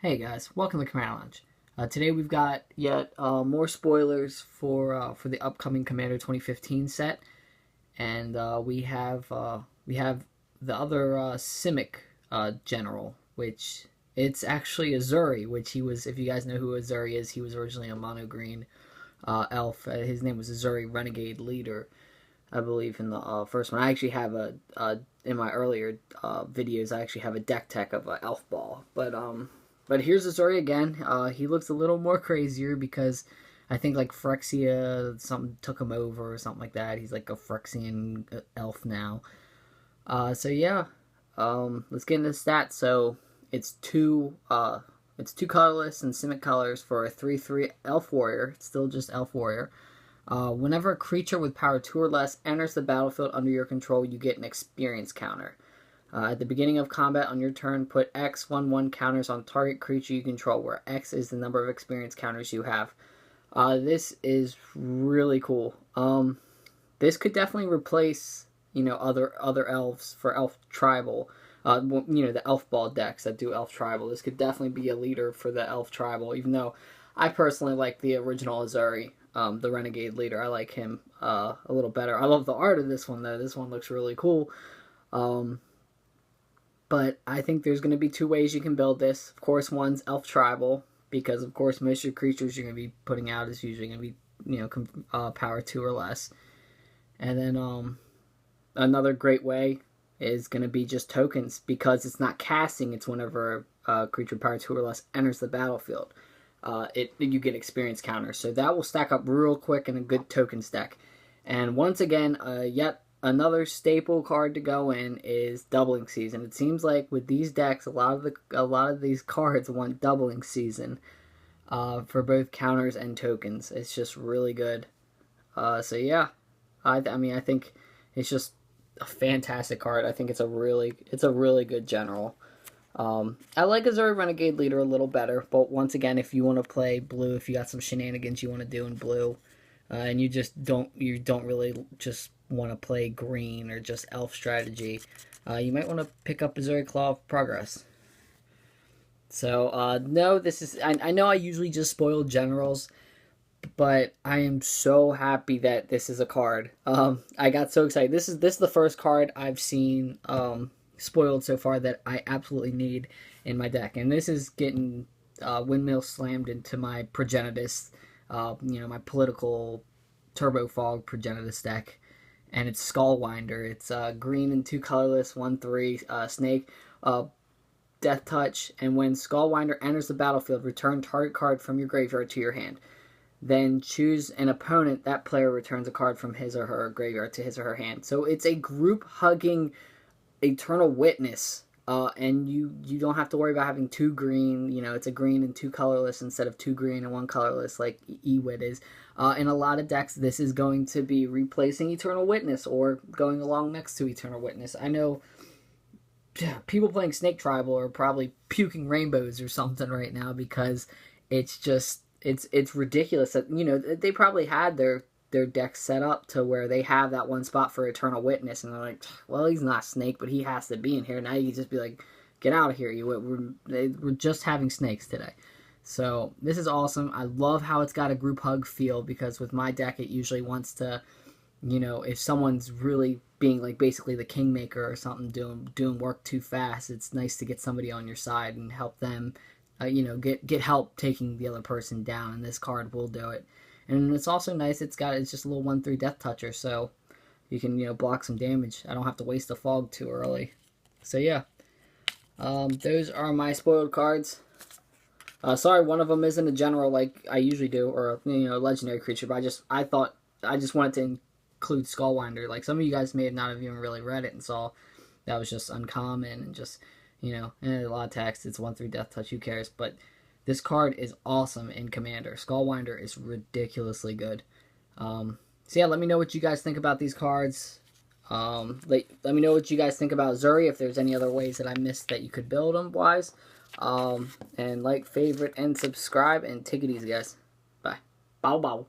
Hey guys, welcome to Commander Lounge. Today we've got yet more spoilers for the upcoming Commander 2015 set, and we have the other Simic general, which it's actually Azuri, which he was. If you guys know who Azuri is, he was originally a mono green elf. His name was Azuri Renegade Leader, I believe, in the first one. I actually have in my earlier videos, I actually have a deck tech of an elf ball, but here's Azuri again. He looks a little more crazier because I think like Phyrexia something took him over or something like that. He's like a Phyrexian elf now. So yeah, let's get into the stats. So it's two colorless and Simic colors for a 3/3 elf warrior. It's still just elf warrior. Whenever a creature with power 2 or less enters the battlefield under your control, you get an experience counter. At the beginning of combat on your turn, put X 1/1 counters on target creature you control, where X is the number of experience counters you have. This is really cool. This could definitely replace, other elves for elf tribal. The elf ball decks that do elf tribal. This could definitely be a leader for the elf tribal. Even though I personally like the original Azuri, the renegade leader. I like him a little better. I love the art of this one though. This one looks really cool. But I think there's going to be two ways you can build this. Of course, one's elf tribal, because of course most of your creatures you're going to be putting out is usually going to be power 2 or less. And then another great way is going to be just tokens, because it's not casting. It's whenever a creature power 2 or less enters the battlefield, you get experience counters. So that will stack up real quick in a good tokens deck. And once again, yet another staple card to go in is doubling season. It seems like with these decks, a lot of these cards want doubling season for both counters and tokens. It's just really good. So yeah, I think it's just a fantastic card. I think it's a really good general. I like Azuri Renegade Leader a little better, but once again, if you want to play blue, if you got some shenanigans you want to do in blue, and you don't really just want to play green or just elf strategy, you might want to pick up Azuri Claw of Progress. So no, this is I know I usually just spoil generals, but I am so happy that this is a card. I got so excited. This is the first card I've seen spoiled so far that I absolutely need in my deck, and this is getting windmill slammed into my Progenitus, my political Turbo Fog Progenitus deck, and it's Skullwinder. It's green and 2 colorless, 1/3 snake, death touch, and when Skullwinder enters the battlefield, return target card from your graveyard to your hand. Then choose an opponent. That player returns a card from his or her graveyard to his or her hand. So it's a group hugging Eternal Witness, and you don't have to worry about having 2 green. It's a green and 2 colorless instead of 2 green and 1 colorless like Ewit is. In a lot of decks, this is going to be replacing Eternal Witness or going along next to Eternal Witness. I know people playing Snake Tribal are probably puking rainbows or something right now, because it's just it's ridiculous that they probably had their deck set up to where they have that one spot for Eternal Witness, and they're like, well, he's not Snake, but he has to be in here. Now you can just be like, get out of here. We're just having snakes today. So this is awesome. I love how it's got a group hug feel, because with my deck, it usually wants to, if someone's really being like basically the kingmaker or something, doing work too fast, it's nice to get somebody on your side and help them, get help taking the other person down, and this card will do it. And it's also nice, it's just a little 1/3 death toucher, so you can, block some damage. I don't have to waste a fog too early. So yeah, those are my spoiled cards. Sorry, one of them isn't a general like I usually do, or a legendary creature, but I just wanted to include Skullwinder. Like, some of you guys may have not have even really read it and saw that was just uncommon and just, and a lot of text. It's 1/3 death touch, who cares? But this card is awesome in Commander. Skullwinder is ridiculously good. So yeah, let me know what you guys think about these cards. Let me know what you guys think about Azuri, if there's any other ways that I missed that you could build them wise. And like, favorite, and subscribe, and take it easy, guys. Bye. Bow bow.